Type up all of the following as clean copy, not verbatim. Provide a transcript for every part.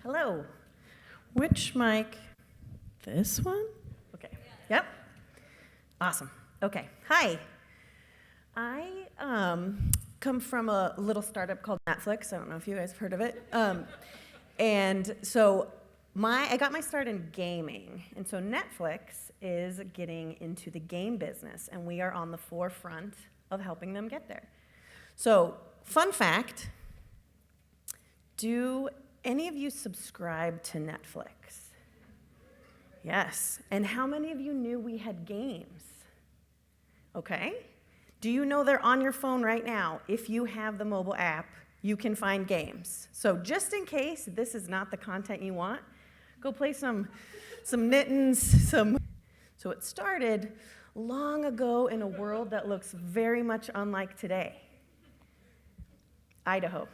Hello. Which mic? This one? Okay. Yep. Awesome. Okay. Hi. I come from a little startup called Netflix. I don't know if you guys have heard of it. And so I got my start in gaming. And so Netflix is getting into the game business, and we are on the forefront of helping them get there. So, fun fact, do any of you subscribe to Netflix? Yes. And how many of you knew we had games? Okay. Do you know they're on your phone right now? If you have the mobile app, you can find games. So just in case this is not the content you want, go play some Nittens, So it started long ago in a world that looks very much unlike today. Idaho.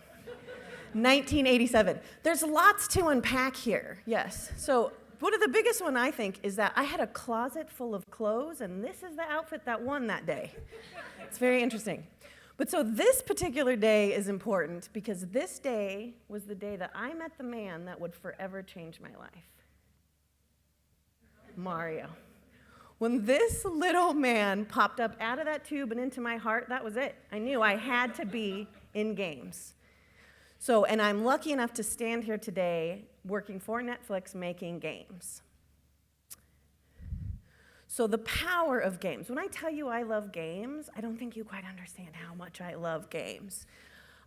1987. There's lots to unpack here, yes. So one of the biggest one, I think, is that I had a closet full of clothes, and this is the outfit that won that day. It's very interesting. But so this particular day is important because this day was the day that I met the man that would forever change my life. Mario. When this little man popped up out of that tube and into my heart, that was it. I knew I had to be in games. So, and I'm lucky enough to stand here today working for Netflix making games. So the power of games. When I tell you I love games, I don't think you quite understand how much I love games.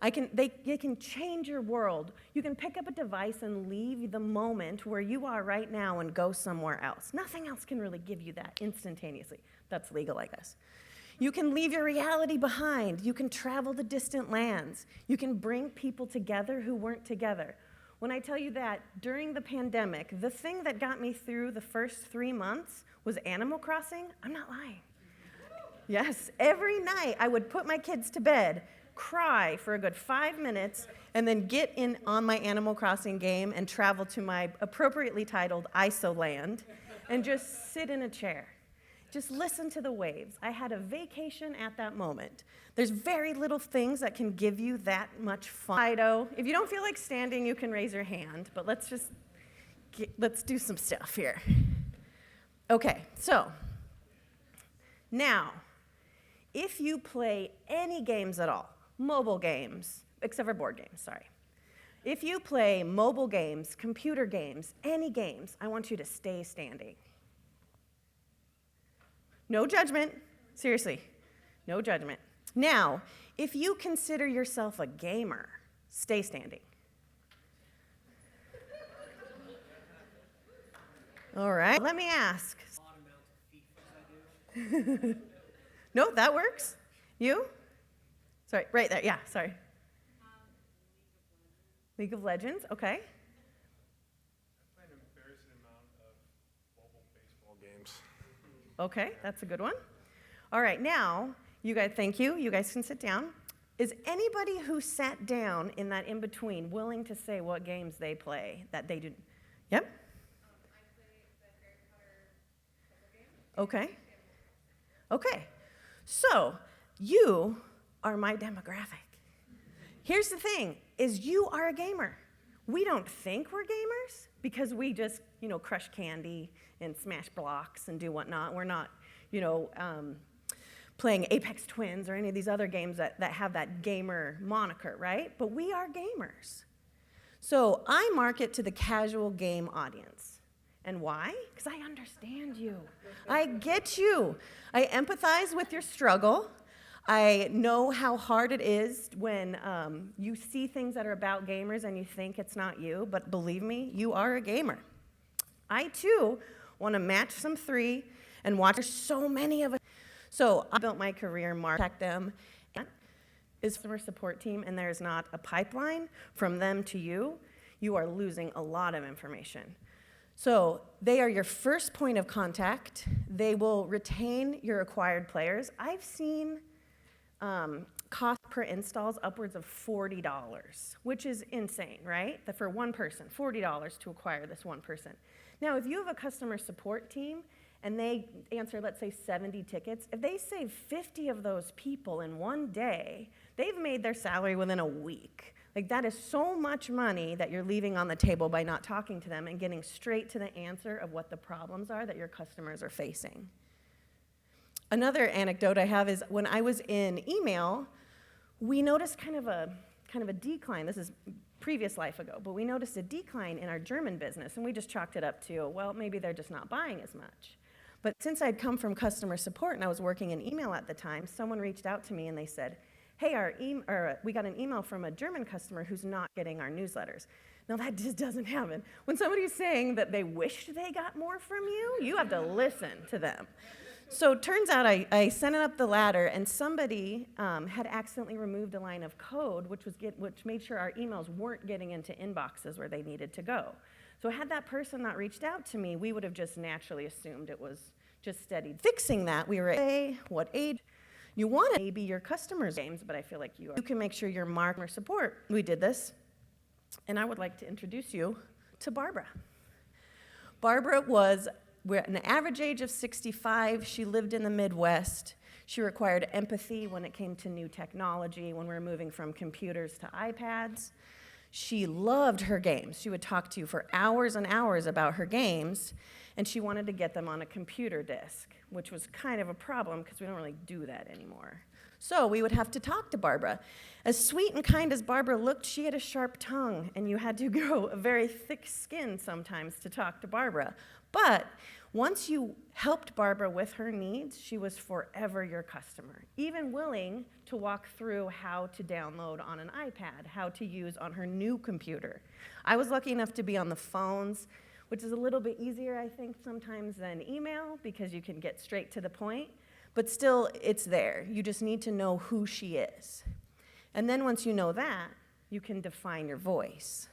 They can change your world. You can pick up a device and leave the moment where you are right now and go somewhere else. Nothing else can really give you that instantaneously. That's legal, I guess. You can leave your reality behind. You can travel to distant lands. You can bring people together who weren't together. When I tell you that during the pandemic, the thing that got me through the first 3 months was Animal Crossing, I'm not lying. Yes, every night I would put my kids to bed, cry for a good 5 minutes, and then get in on my Animal Crossing game and travel to my appropriately titled Isoland and just sit in a chair. Just listen to the waves. I had a vacation at that moment. There's very little things that can give you that much fun. Fido, if you don't feel like standing, you can raise your hand, but let's do some stuff here. Okay, so now, if you play any games at all, mobile games, except for board games, sorry. If you play mobile games, computer games, any games, I want you to stay standing. No judgment, seriously, no judgment. Now, if you consider yourself a gamer, stay standing. All right, let me ask. No, that works. You? Sorry, right there, yeah, sorry. League of Legends, okay. Okay, that's a good one. All right, now, you guys, thank you. You guys can sit down. Is anybody who sat down in that in-between willing to say what games they play that they did? Yep. I play the Harry Potter puzzle game. Okay. Okay. So, you are my demographic. Here's the thing, is you are a gamer. We don't think we're gamers because we just, crush candy and smash blocks and do whatnot. We're not, playing Apex Twins or any of these other games that have that gamer moniker, right? But we are gamers. So I market to the casual game audience. And why? Because I understand you. I get you. I empathize with your struggle. I know how hard it is when you see things that are about gamers and you think it's not you, but believe me, you are a gamer. I, too, want to match some 3 and watch. There's so many of us. So I built my career, protect them. Is customer support team, and there's not a pipeline from them to you, you are losing a lot of information. So they are your first point of contact. They will retain your acquired players. I've seen cost per installs upwards of $40, which is insane, right? That for one person, $40 to acquire this one person. Now, if you have a customer support team and they answer, let's say, 70 tickets, if they save 50 of those people in one day, they've made their salary within a week. Like, that is so much money that you're leaving on the table by not talking to them and getting straight to the answer of what the problems are that your customers are facing. Another anecdote I have is when I was in email, we noticed kind of a decline. This is previous life ago, but we noticed a decline in our German business, and we just chalked it up to, well, maybe they're just not buying as much. But since I'd come from customer support and I was working in email at the time, someone reached out to me and they said, hey, we got an email from a German customer who's not getting our newsletters. Now, that just doesn't happen. When somebody's saying that they wished they got more from you, you have to listen to them. So it turns out I sent it up the ladder, and somebody had accidentally removed a line of code, which made sure our emails weren't getting into inboxes where they needed to go. So had that person not reached out to me, we would have just naturally assumed it was just steady. Fixing that, we were at what age you want to maybe your customers' games, but I feel like you can make sure your marketer support. We did this, and I would like to introduce you to Barbara. Barbara we're at an average age of 65. She lived in the Midwest. She required empathy when it came to new technology, when we were moving from computers to iPads. She loved her games. She would talk to you for hours and hours about her games, and she wanted to get them on a computer disk, which was kind of a problem because we don't really do that anymore. So we would have to talk to Barbara. As sweet and kind as Barbara looked, she had a sharp tongue, and you had to grow a very thick skin sometimes to talk to Barbara. But once you helped Barbara with her needs, she was forever your customer, even willing to walk through how to download on an iPad, how to use on her new computer. I was lucky enough to be on the phones, which is a little bit easier, I think, sometimes than email because you can get straight to the point, but still, it's there. You just need to know who she is. And then once you know that, you can define your voice.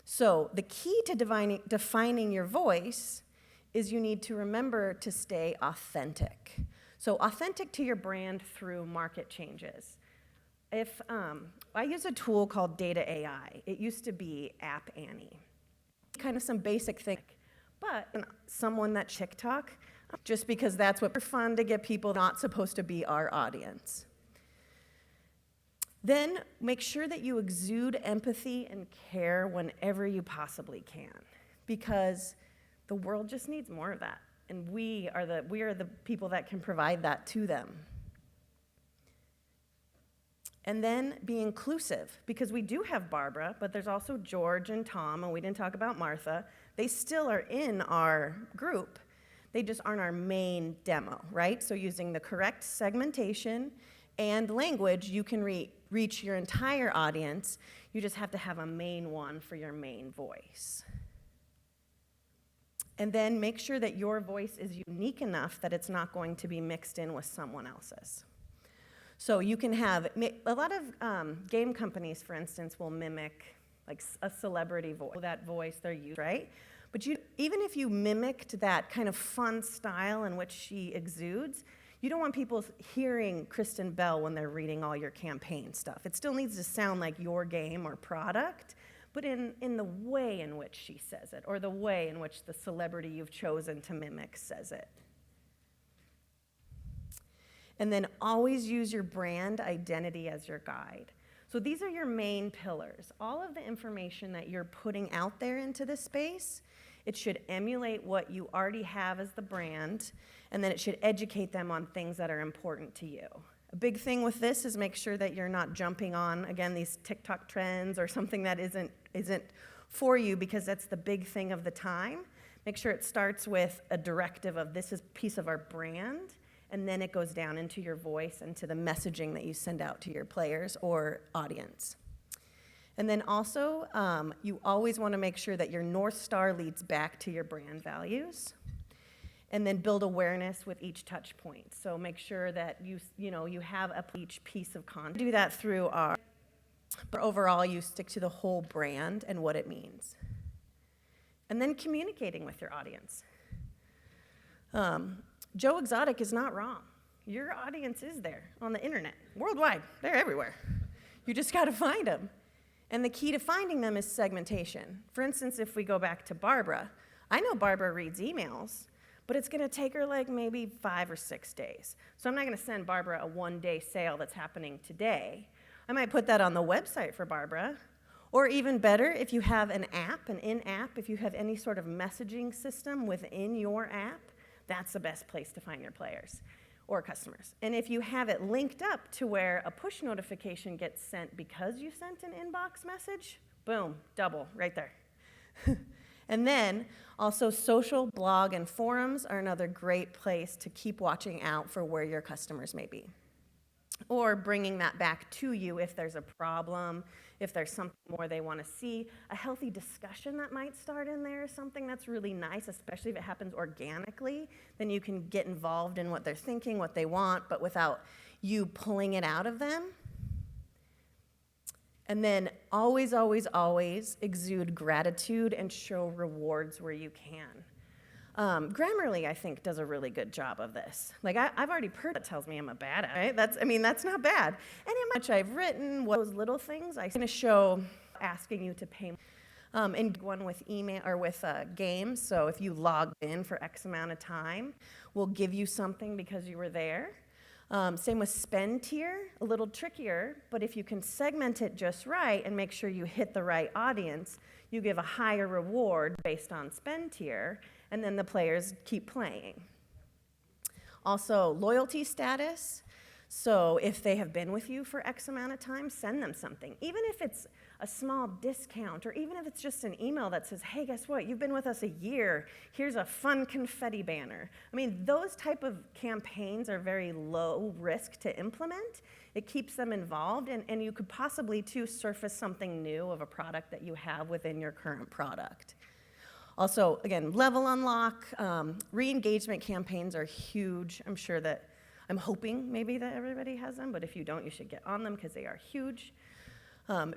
So the key to defining your voice is you need to remember to stay authentic. So authentic to your brand through market changes. If I use a tool called Data AI. It used to be App Annie. Kind of some basic thing, but someone that TikTok, just because that's what fun to get people not supposed to be our audience. Then make sure that you exude empathy and care whenever you possibly can, because the world just needs more of that, and we are the people that can provide that to them. And then be inclusive, because we do have Barbara, but there's also George and Tom, and we didn't talk about Martha. They still are in our group. They just aren't our main demo, right? So using the correct segmentation and language, you can reach your entire audience. You just have to have a main one for your main voice. And then make sure that your voice is unique enough that it's not going to be mixed in with someone else's. So you can have, a lot of game companies, for instance, will mimic like a celebrity voice, that voice they're using, right? But even if you mimicked that kind of fun style in which she exudes, you don't want people hearing Kristen Bell when they're reading all your campaign stuff. It still needs to sound like your game or product, but in the way in which she says it, or the way in which the celebrity you've chosen to mimic says it. And then always use your brand identity as your guide. So these are your main pillars. All of the information that you're putting out there into this space, it should emulate what you already have as the brand, and then it should educate them on things that are important to you. A big thing with this is make sure that you're not jumping on, again, these TikTok trends or something that isn't for you, because that's the big thing of the time. Make sure it starts with a directive of this is a piece of our brand, and then it goes down into your voice and to the messaging that you send out to your players or audience. And then also, you always want to make sure that your North Star leads back to your brand values. And then build awareness with each touch point. So make sure that you have each piece of content. Do that through but overall, you stick to the whole brand and what it means. And then communicating with your audience. Joe Exotic is not wrong. Your audience is there on the internet, worldwide. They're everywhere. You just got to find them. And the key to finding them is segmentation. For instance, if we go back to Barbara, I know Barbara reads emails, but it's going to take her like maybe 5 or 6 days. So I'm not going to send Barbara a one-day sale that's happening today. I might put that on the website for Barbara. Or even better, if you have an app, an in-app, if you have any sort of messaging system within your app, that's the best place to find your players or customers. And if you have it linked up to where a push notification gets sent because you sent an inbox message, boom, double right there. And then also social, blog, and forums are another great place to keep watching out for where your customers may be. Or bringing that back to you if there's a problem, if there's something more they want to see. A healthy discussion that might start in there is something that's really nice, especially if it happens organically. Then you can get involved in what they're thinking, what they want, but without you pulling it out of them. And then always, always, always exude gratitude and show rewards where you can. Grammarly, I think, does a really good job of this. Like, I've already heard that tells me I'm a badass, right? That's not bad. And how much I've written, what those little things, I'm going to show asking you to pay. And one with email or with games. So if you log in for X amount of time, we'll give you something because you were there. Same with spend tier, a little trickier, but if you can segment it just right and make sure you hit the right audience, you give a higher reward based on spend tier, and then the players keep playing. Also, loyalty status. So if they have been with you for X amount of time, send them something. Even if it's a small discount, or even if it's just an email that says, hey, guess what? You've been with us a year. Here's a fun confetti banner. I mean, those type of campaigns are very low risk to implement. It keeps them involved, and you could possibly, too, surface something new of a product that you have within your current product. Also, again, level unlock, re-engagement campaigns are huge. I'm hoping maybe that everybody has them, but if you don't, you should get on them because they are huge.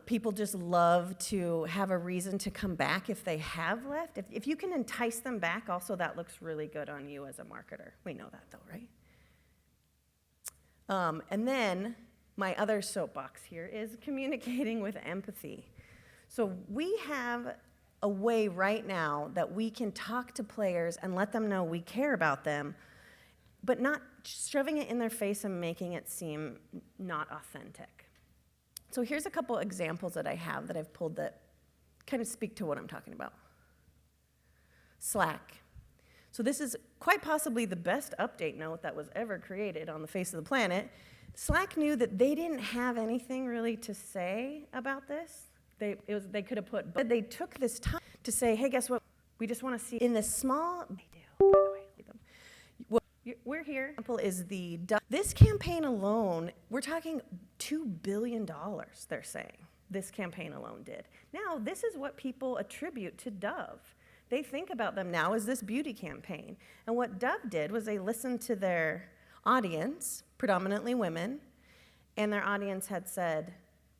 People just love to have a reason to come back if they have left. If you can entice them back, also that looks really good on you as a marketer. We know that though, right? And then my other soapbox here is communicating with empathy. So we have a way right now that we can talk to players and let them know we care about them, but not shoving it in their face and making it seem not authentic. So here's a couple examples that I have that I've pulled that kind of speak to what I'm talking about. Slack. So this is quite possibly the best update note that was ever created on the face of the planet. Slack knew that they didn't have anything really to say about this. They could have put, but they took this time to say, hey, guess what? We just want to see in this small, they do, by the way. We're here. Example is this campaign alone, we're talking $2 billion, they're saying. This campaign alone did. Now, this is what people attribute to Dove. They think about them now as this beauty campaign. And what Dove did was they listened to their audience, predominantly women, and their audience had said,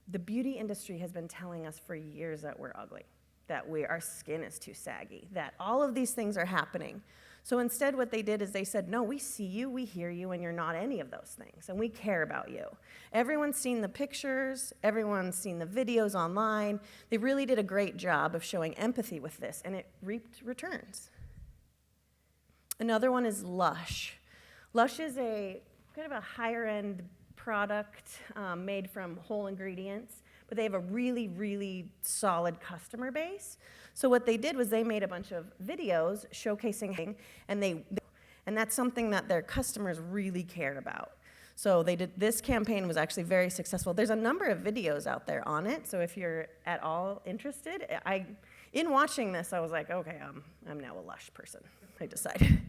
the beauty industry has been telling us for years that we're ugly, that our skin is too saggy, that all of these things are happening. So instead what they did is they said, no, we see you, we hear you, and you're not any of those things, and we care about you. Everyone's seen the pictures, everyone's seen the videos online. They really did a great job of showing empathy with this, and it reaped returns. Another one is Lush. Lush is a kind of a higher-end product made from whole ingredients, but they have a really, really solid customer base. So what they did was they made a bunch of videos showcasing, and that's something that their customers really care about. So this campaign was actually very successful. There's a number of videos out there on it, so if you're at all interested, in watching this, I was like, okay, I'm now a Lush person, I decided.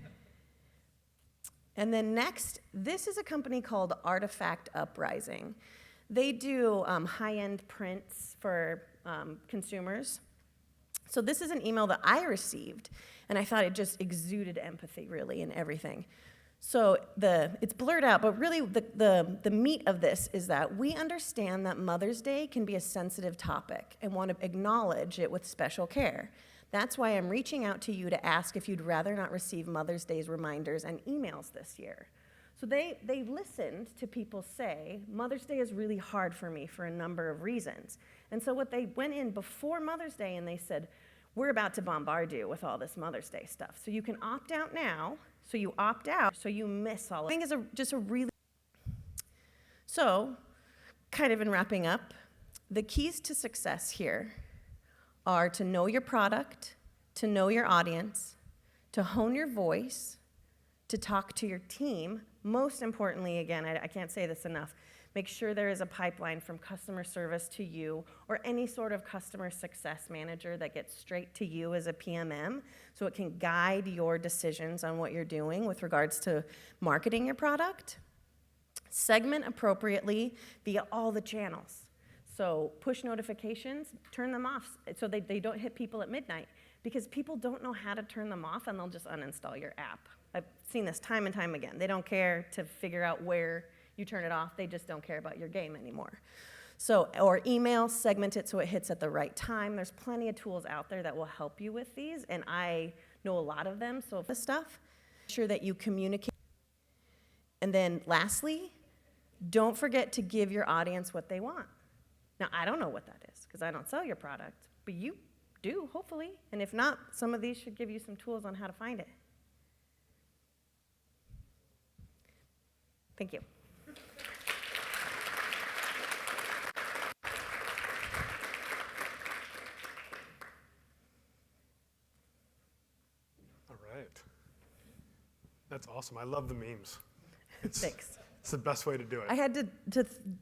And then next, this is a company called Artifact Uprising. They do high-end prints for consumers. So this is an email that I received, and I thought it just exuded empathy, really, in everything. So it's blurred out, but really the meat of this is that we understand that Mother's Day can be a sensitive topic and want to acknowledge it with special care. That's why I'm reaching out to you to ask if you'd rather not receive Mother's Day's reminders and emails this year. So they listened to people say, Mother's Day is really hard for me for a number of reasons. And so what they went in before Mother's Day and they said, we're about to bombard you with all this Mother's Day stuff. So you can opt out now, so you opt out, so you miss all of it. I think it's just a really... So kind of in wrapping up, the keys to success here are to know your product, to know your audience, to hone your voice, to talk to your team. Most importantly, again, I can't say this enough, make sure there is a pipeline from customer service to you or any sort of customer success manager that gets straight to you as a PMM so it can guide your decisions on what you're doing with regards to marketing your product. Segment appropriately via all the channels. So push notifications, turn them off so they don't hit people at midnight because people don't know how to turn them off and they'll just uninstall your app. I've seen this time and time again. They don't care to figure out where you turn it off. They just don't care about your game anymore. So, or email, segment it so it hits at the right time. There's plenty of tools out there that will help you with these, and I know a lot of them, so this stuff. Make sure that you communicate. And then lastly, don't forget to give your audience what they want. Now, I don't know what that is because I don't sell your product, but you do, hopefully. And if not, some of these should give you some tools on how to find it. Thank you. All right. That's awesome. I love the memes. Thanks. It's the best way to do it. I had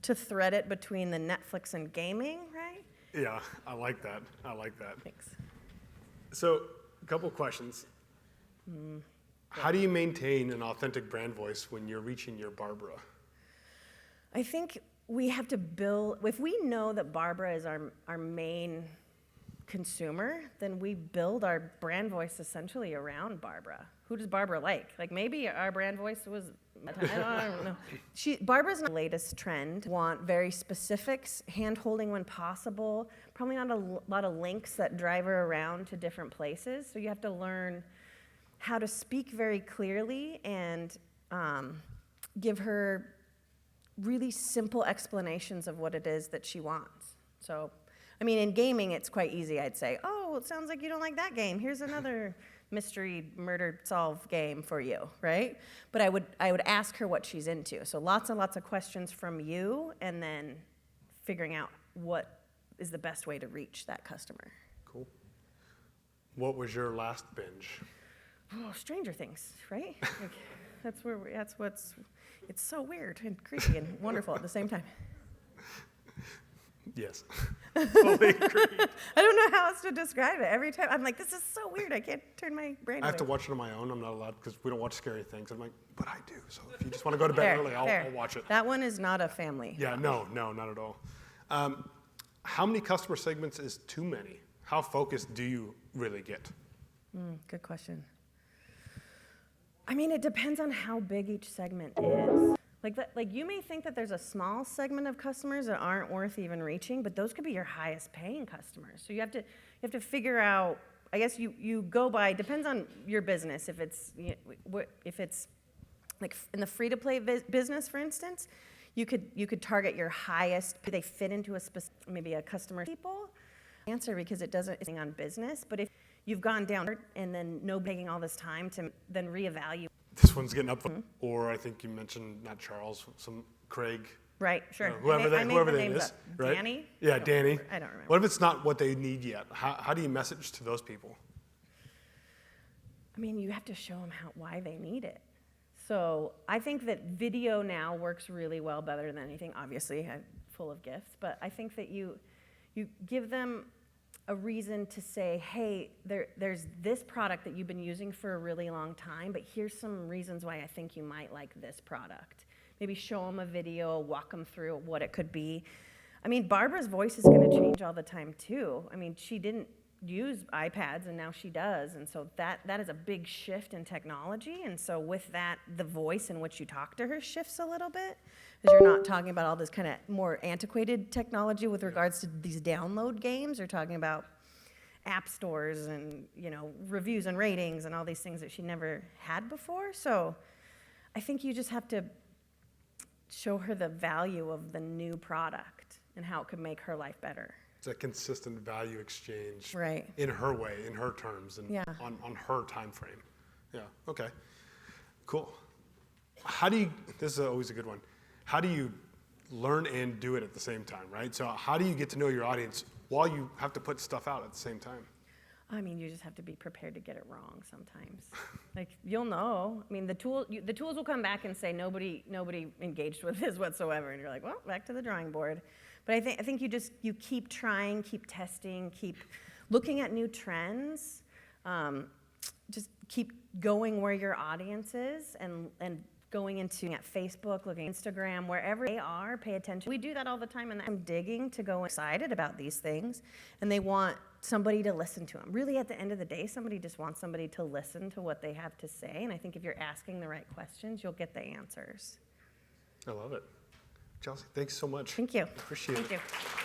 to thread it between the Netflix and gaming, right? Yeah, I like that. I like that. Thanks. So, a couple questions. How do you maintain an authentic brand voice when you're reaching your Barbara? I think we have to build, if we know that Barbara is our main consumer, then we build our brand voice essentially around Barbara. Who does Barbara like? Like maybe our brand voice was, I don't know. Barbara's the latest trend. Want very specifics, hand-holding when possible, probably not a lot of links that drive her around to different places. So you have to learn how to speak very clearly and give her really simple explanations of what it is that she wants. So, I mean, in gaming, it's quite easy. I'd say, oh, it sounds like you don't like that game. Here's another mystery murder solve game for you, right? But I would ask her what she's into. So lots and lots of questions from you, and then figuring out what is the best way to reach that customer. Cool. What was your last binge? Oh, Stranger Things, right? Like, it's so weird and creepy and wonderful at the same time. Yes, fully agree. I don't know how else to describe it. Every time I'm like, this is so weird. I can't turn my brain away. I have to watch it on my own. I'm not allowed because we don't watch scary things. I'm like, but I do. So if you just want to go to bed early, I'll watch it. That one is not a family. Yeah, no, not at all. How many customer segments is too many? How focused do you really get? Good question. I mean, it depends on how big each segment is. Like you may think that there's a small segment of customers that aren't worth even reaching, but those could be your highest paying customers. So you have to figure out. I guess you go by, depends on your business. If it's like in the free to play business, for instance, you could target your highest. They fit into a specific, maybe a customer people answer because it doesn't it's on business. But if you've gone down and then taking all this time to then reevaluate. This one's getting up, or I think you mentioned not Charles, some Craig. Right, sure. Whoever their name is, right? Danny? Yeah, Danny. I don't remember. What if it's not what they need yet? How do you message to those people? I mean, you have to show them why they need it. So I think that video now works really well, better than anything. Obviously, I'm full of gifts, but I think that you give them a reason to say, hey, there's this product that you've been using for a really long time, but here's some reasons why I think you might like this product. Maybe show them a video, walk them through what it could be. I mean, Barbara's voice is going to change all the time, too. I mean, she didn't use iPads, and now she does, and so that is a big shift in technology, and so with that, the voice in which you talk to her shifts a little bit, because you're not talking about all this kind of more antiquated technology with regards to these download games. You're talking about app stores and, reviews and ratings and all these things that she never had before. So I think you just have to show her the value of the new product and how it could make her life better. It's a consistent value exchange, right? In her way, in her terms, and yeah. on her time frame. Yeah. Okay. Cool. This is always a good one. How do you learn and do it at the same time, right? So how do you get to know your audience while you have to put stuff out at the same time? I mean, you just have to be prepared to get it wrong sometimes. Like, you'll know. I mean, the tools will come back and say nobody engaged with this whatsoever, and you're like, well, back to the drawing board. But I think you keep trying, keep testing, keep looking at new trends, just keep going where your audience is, and going into at Facebook, looking at Instagram, wherever they are, pay attention. We do that all the time, and I'm digging to go excited about these things, and they want somebody to listen to them. Really, at the end of the day, somebody just wants somebody to listen to what they have to say, and I think if you're asking the right questions, you'll get the answers. I love it. Chelsea, thanks so much. Thank you. Appreciate it. Thank you.